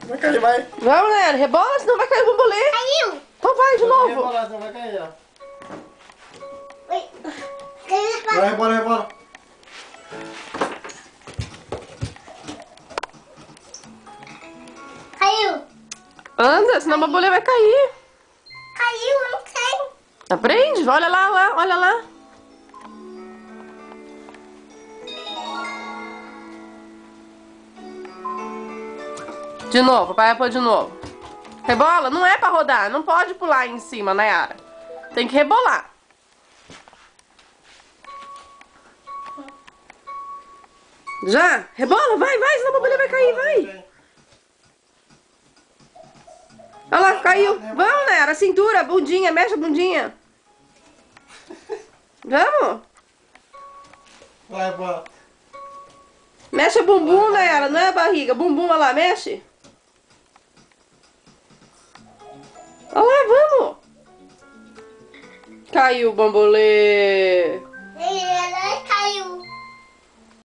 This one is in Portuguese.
Vai cair, vai. Vamos, Nayara, rebola, senão vai cair o bambolê. Caiu! Então vai de Vai novo. rebolar, senão vai cair, ó. Oi. Caiu na Vai, rebola, rebola. Caiu! Anda, senão o bambolê vai cair. Caiu, eu não sei. Aprende, olha lá, olha lá. De novo, papai vai pôr de novo. Rebola, não é pra rodar, não pode pular em cima, Nayara. Tem que rebolar. Já? Rebola, vai, senão o bambolê vai cair, vai. Olha lá, caiu. Vamos, Nayara, cintura, bundinha, mexe a bundinha. Vamos? Vai, rebola. Mexe o bumbum, Nayara, não é a barriga. Bumbum, olha lá, mexe. Olha lá, vamos. Caiu o bambolê.